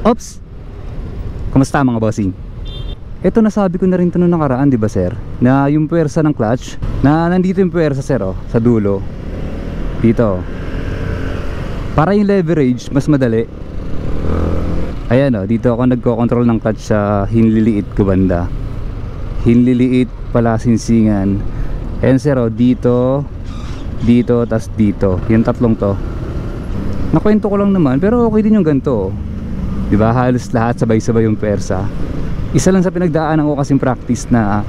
Oops! Kamusta mga bossing? Ito nasabi ko na rin ito nung nakaraan, di ba sir? Na yung puwersa ng clutch, na nandito yung puwersa sir, oh, sa dulo. Dito. Para yung leverage, mas madali. Ayan oh, dito ako nagko-control ng clutch sa hinliliit ko banda. Hinliliit pala sinsingan. Ayan sir oh, dito, dito, tas dito. Yung tatlong to. Nakwento ko lang naman, pero okay din yung ganito oh. Diba halos lahat sabay-sabay yung puwersa. Isa lang sa pinagdaanan ko kasing practice na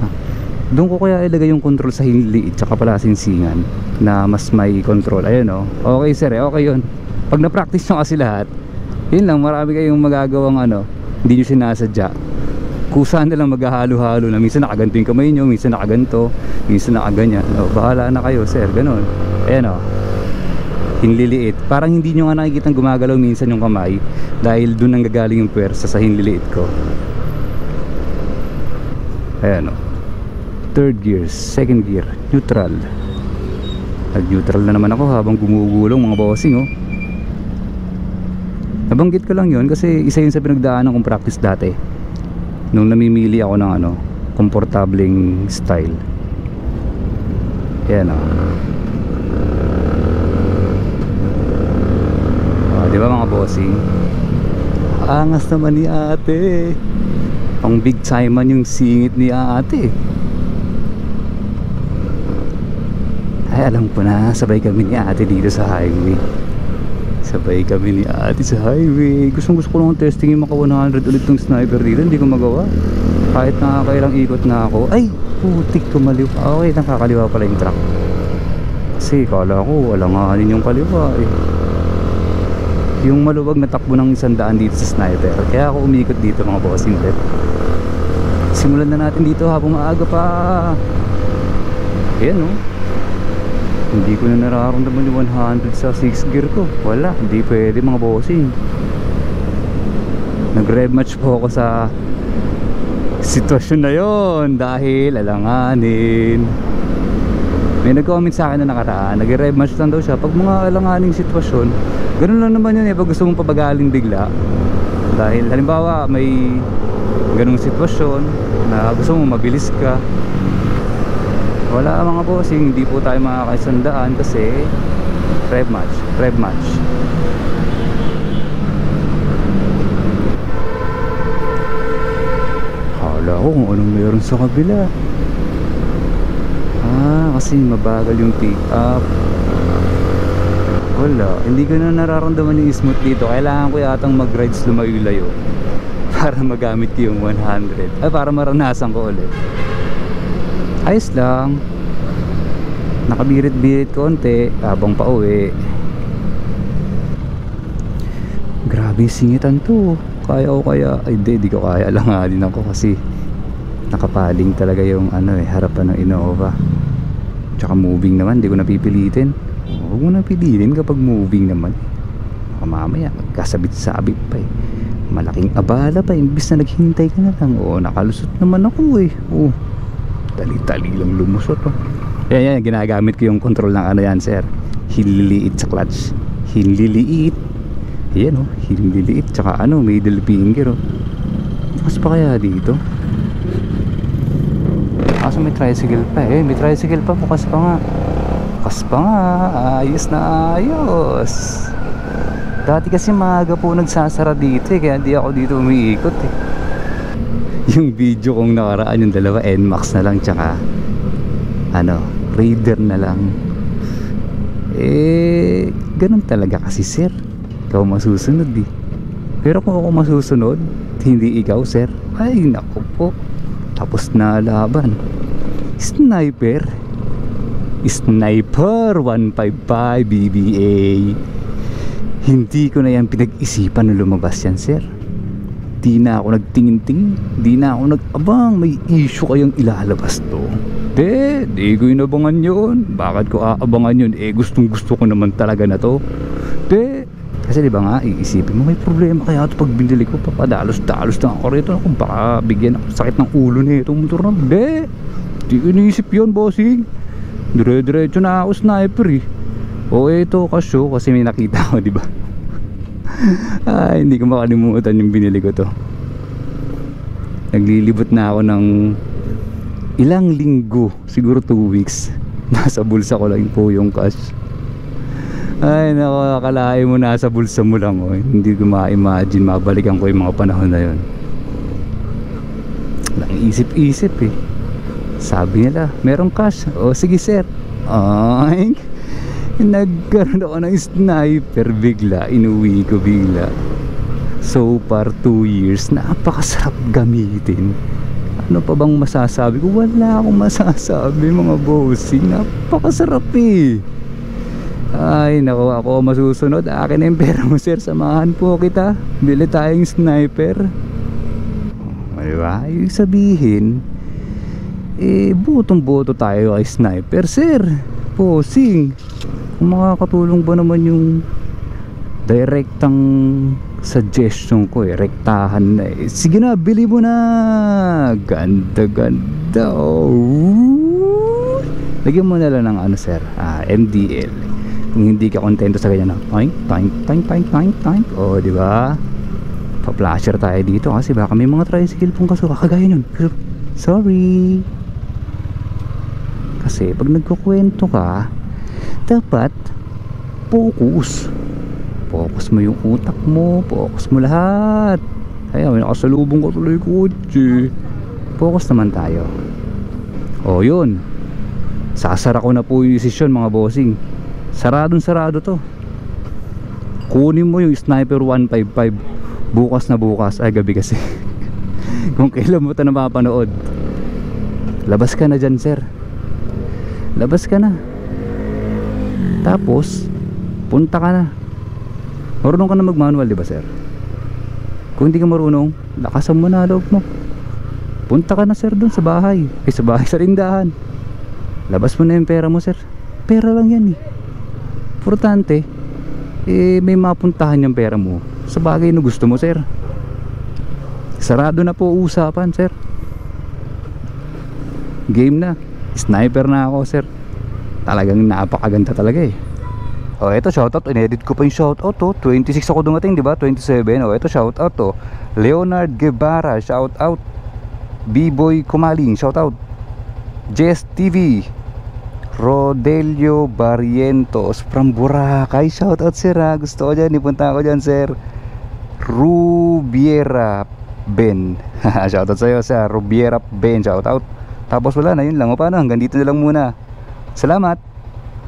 doon ko kaya ilagay yung control sa hinliit tsaka pala sinsingan na mas may control. Ayan oh. Okay sir eh, okay yun. Pag na-practice nyo kasi lahat, yun lang, marami kayong magagawang ano, hindi nyo sinasadya. Kusa na lang maghahalo-halo na minsan nakaganto yung kamay nyo, minsan nakaganto, minsan nakaganyan. O, bahala na kayo sir, ganun. Ayan o, hinliliit. Parang hindi nyo nga nakikitang gumagalaw minsan yung kamay dahil dun ang gagaling yung puwersa sa hinliliit ko. Ayan o, third gear, second gear, neutral. Nag-neutral na naman ako habang gumugulong mga bossing o. Nabanggit ko lang yun kasi isa yun sa pinagdaanan kong practice dati nung namimili ako ng ano, komportableng style. Ayan o. Di ba mga bossing? Angas naman ni ate. Pang big time man yung singit ni ate. Ay alam ko na, sabay kami ni ate dito sa highway. Sabay kami ni ate sa highway. Gusto ko lang testingin maka 100 ulit tong sniper dito. Hindi ko magawa. Kahit nakakailang ikot na ako. Ay, putik, kumaliw. Okay, nakakaliwa pala yung truck. Kasi kala ko walanganin yung kaliwa eh. Yung maluwag na takbo ng 100 dito sa sniper. Kaya ako umikot dito mga bossing. Simulan na natin dito habang maaga pa. Ayan o. Hindi ko na nararamdaman yung 100 sa 6 gear ko. Wala, hindi pwede mga bossing. Nag-rev match po ako sa sitwasyon na yon dahil alanganin. May nag-comment sa akin na nakaraan, nag-rev match lang daw siya pag mga alanganing sitwasyon. Ganun lang naman yun eh, pag gusto mong pabagaling bigla. Dahil halimbawa may ganung sitwasyon na gusto mong mabilis ka. Wala mga bossing, hindi po tayo makakaisandaan kasi rev match, rev match. Hala ko kung anong meron sa kabila. Kasi mabagal yung pick up. Wala, hindi ko na nararamdaman yung smooth dito. Kailangan ko yatang mag-rides lumayo-layo para magamit ko yung 100. Ay, para maranasan ko ulit. Ayos lang. Nakabirit-birit konti habang pauwi. Grabe singitan to. Kaya ko kaya. Ay di ko kaya. Alanganin ako kasi nakapaling talaga yung ano eh, harapan ng Innova. Tsaka moving naman, di ko napipilitin. Huwag mo napilitin kapag moving naman. Mamaya magkasabit-sabit pa eh. Malaking abala pa, imbis na naghintay ka na lang. Nakalusot naman ako eh. Tali-tali lang lumusot oh. Yan, ginagamit ko yung control ng ano yan sir, hinliliit sa clutch. Hinliliit. Ayan oh, hinliliit. Tsaka ano, middle finger oh. Bukas pa kaya dito? Kaso may tricycle pa eh. May tricycle pa, bukas pa nga. Bukas pa nga, ayos na ayos. Dati kasi maaga po nagsasara dito eh, kaya hindi ako dito umiikot eh. Yung video kong nakaraan, yung dalawa NMAX na lang tsaka ano, Raider na lang. Ganun talaga kasi sir. Ikaw masusunod eh. Pero kung ako masusunod, hindi ikaw sir, ay naku po, tapos na laban. Sniper 155 BBA. Hindi ko na yan pinag-isipan na lumabas yan sir. Di na ako nagtingin-tingin, di na ako nag-abang may issue kayong ilalabas to. Di ko inabangan yun. Bakit ko aabangan yun? Gustong gusto ko naman talaga na to. Kasi di ba nga, iisipin mo may problema kaya ito pag binili ko, papadalos-dalos na ako rito. Kung baka bigyan ako sakit ng ulo na itong motor na. Di ko iniisip yun bossing. Dire-diretso na ako sniper eh. Ito kasyo kasi may nakita ko di ba. Ay, hindi ko makalimutan yung binili ko to. Naglilibot na ako ng ilang linggo, siguro 2 weeks. Nasa bulsa ko lang po yung cash. Ay nako, akalain mo nasa bulsa mo lang, oh. Hindi ko ma-imagine, mabalikan ko yung mga panahon na yun. Lang isip-isip eh. Sabi nila, merong cash. O sige sir. Ay, nagkaroon ako ng sniper bigla. Inuwi ko bigla. So far 2 years, napakasarap gamitin. Ano pa bang masasabi ko? Wala akong masasabi mga bossing. Napakasarap eh. Ay nako, ako masusunod. Akin na yung pera mo sir, samahan po kita. Bili tayong sniper. Diba? Yung sabihin, eh butong boto tayo kay sniper sir. Bossing, kung makakatulong ba naman yung direktang suggestion ko eh, rektahan na eh. Sige na, bili mo na. Ganda ganda. Oh. Lagyan mo na lang ng ano sir, MDL. Kung hindi ka kontento sa ganyan na toink, toink, toink, toink, toink, toink. O diba, pa-flasher tayo dito kasi baka may mga tricycle pong kaso kakagaya nun. Sorry. Kasi pag nagkukwento ka, dapat focus. Focus mo yung utak mo, focus mo lahat. Ay, may nakasalubong ko tuloy kotse. Focus naman tayo. O yun, sasara ko na po yung desisyon mga bossing. Saradong sarado to. Kunin mo yung sniper 155 bukas na bukas. Ay gabi kasi. Kung kailan mo ito na mapanood, labas ka na dyan sir. Labas ka na. Tapos punta ka na. Marunong ka na mag manual diba sir? Kung hindi ka marunong, lakasan mo na loob mo. Punta ka na sir dun sa bahay. Ay sa bahay, sa rindahan. Labas mo na yung pera mo sir. Pera lang yan eh. Importante eh may mapuntahan yung pera mo sa bagay na gusto mo sir. Sarado na po usapan sir. Game na. Sniper na ako sir. Talagang napakaganda talaga eh. O eto shoutout, inedit ko pa yung shoutout to. 26 ako dumating diba? 27. O eto shoutout to Leonard Guevara, shoutout. B-Boy Kumaling, shoutout. Jess TV, Rodelio Barrientos from Boracay, shoutout sir ha. Gusto ko dyan, ipunta ako dyan sir. Rubiera Ben shoutout sa'yo sir, Rubiera Ben, shoutout. Tapos wala na, yun lang. O paano, hanggang dito na lang muna. Salamat.